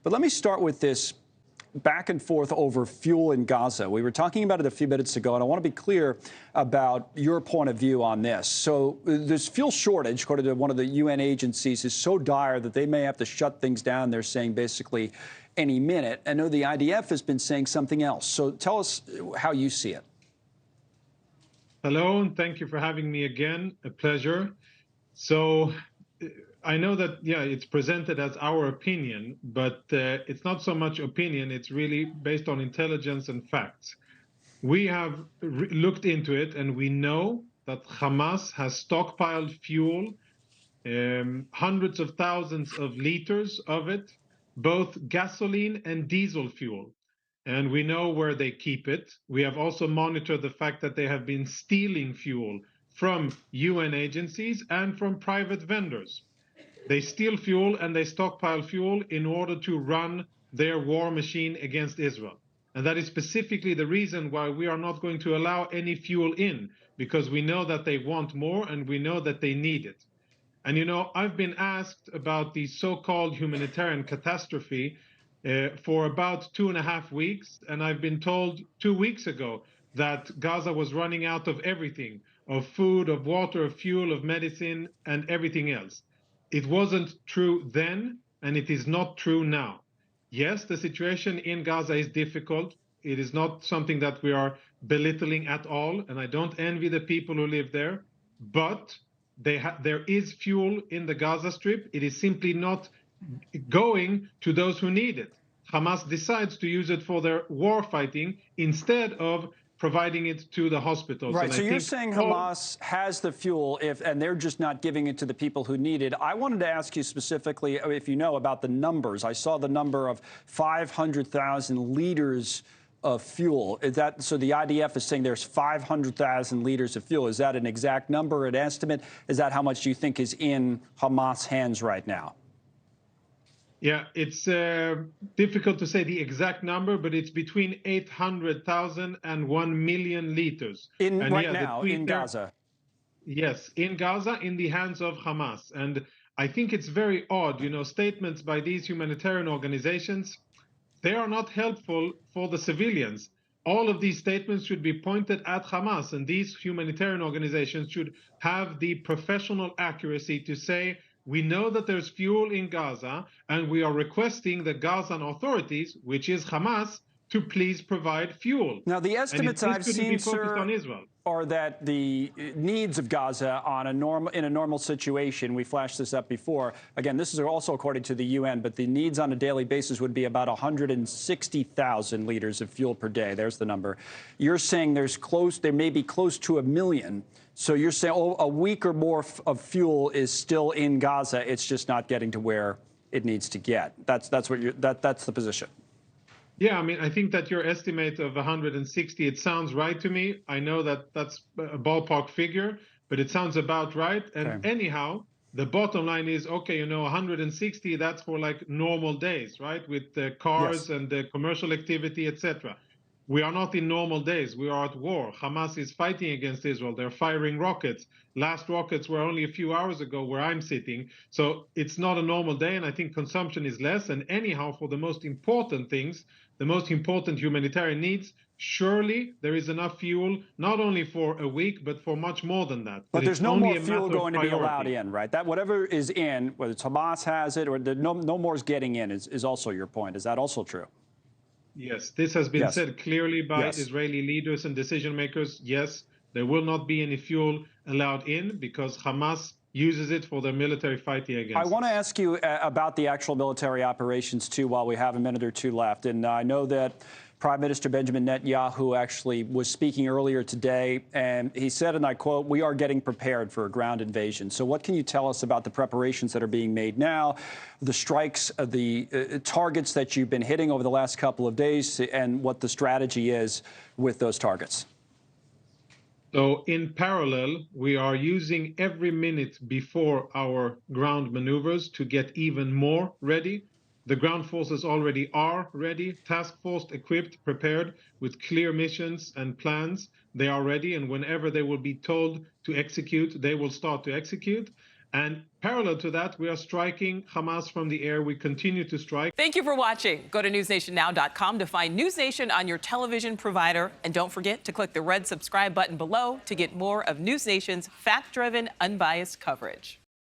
But let me start with this back and forth over fuel in Gaza. We were talking about it a few minutes ago, and I want to be clear about your point of view on this. So this fuel shortage, according to one of the UN agencies, is so dire that they may have to shut things down, they're saying, basically any minute. I know the IDF has been saying something else. So tell us how you see it. Hello, and thank you for having me again. A pleasure. So I know that, yeah, it's presented as our opinion, but it's not so much opinion. It's really based on intelligence and facts. We have looked into it, and we know that Hamas has stockpiled fuel, hundreds of thousands of liters of it, both gasoline and diesel fuel. And we know where they keep it. We have also monitored the fact that they have been stealing fuel from UN agencies and from private vendors. They steal fuel and they stockpile fuel in order to run their war machine against Israel. And that is specifically the reason why we are not going to allow any fuel in, because we know that they want more and we know that they need it. And, you know, I've been asked about the so-called humanitarian catastrophe for about 2.5 weeks. And I've been told 2 weeks ago that Gaza was running out of everything, of food, of water, of fuel, of medicine, and everything else. It wasn't true then, and it is not true now. Yes, the situation in Gaza is difficult. It is not something that we are belittling at all, and I don't envy the people who live there, but there is fuel in the Gaza Strip. It is simply not going to those who need it. Hamas decides to use it for their war fighting instead of providing it to the hospitals. Right, so you're saying Hamas has the fuel, and they're just not giving it to the people who need it. I wanted to ask you specifically if you know about the numbers. I saw the number of 500,000 liters of fuel. Is that, so the IDF is saying there's 500,000 liters of fuel. Is that an exact number, an estimate? Is that how much you think is in Hamas' hands right now? Yeah, it's difficult to say the exact number, but it's between 800,000 and 1 million liters. Right now, in Gaza? Yes, in Gaza, in the hands of Hamas. And I think it's very odd, you know, statements by these humanitarian organizations, they are not helpful for the civilians. All of these statements should be pointed at Hamas, and these humanitarian organizations should have the professional accuracy to say, we know that there's fuel in Gaza, and we are requesting the Gazan authorities, which is Hamas, to please provide fuel. Now, the estimates I've seen, sir, on Israel, are that the needs of Gaza in a normal situation, we flashed this up before. Again, this is also according to the UN, but the needs on a daily basis would be about 160,000 liters of fuel per day. There's the number. You're saying there may be close to 1 million. So you're saying a week or more of fuel is still in Gaza. It's just not getting to where it needs to get. That's the position. Yeah, I mean, I think that your estimate of 160, it sounds right to me. I know that that's a ballpark figure, but it sounds about right. And anyhow, the bottom line is, okay, you know, 160, that's for like normal days, right? With the cars and the commercial activity, etc. We are not in normal days. We are at war. Hamas is fighting against Israel. They're firing rockets. Last rockets were only a few hours ago where I'm sitting. So it's not a normal day, and I think consumption is less. And anyhow, for the most important things, the most important humanitarian needs, surely there is enough fuel, not only for a week, but for much more than that. But there's no more fuel going to be allowed in, right? That whatever is in, whether it's Hamas has it or no more is getting in, is also your point. Is that also true? Yes, this has been said clearly by Israeli leaders and decision makers. Yes, there will not be any fuel allowed in because Hamas uses it for their military fighting against us. I want to ask you about the actual military operations, too, while we have a minute or two left. And I know that Prime Minister Benjamin Netanyahu actually was speaking earlier today, and he said, and I quote, "We are getting prepared for a ground invasion." So what can you tell us about the preparations that are being made now, the strikes, the targets that you've been hitting over the last couple of days, and what the strategy is with those targets? So in parallel, we are using every minute before our ground maneuvers to get even more ready. The ground forces already are ready, task force equipped, prepared with clear missions and plans. They are ready, and whenever they will be told to execute, they will start to execute. And parallel to that, we are striking Hamas from the air. We continue to strike. Thank you for watching. Go to newsnationnow.com to find NewsNation on your television provider. And don't forget to click the red subscribe button below to get more of NewsNation's fact-driven, unbiased coverage.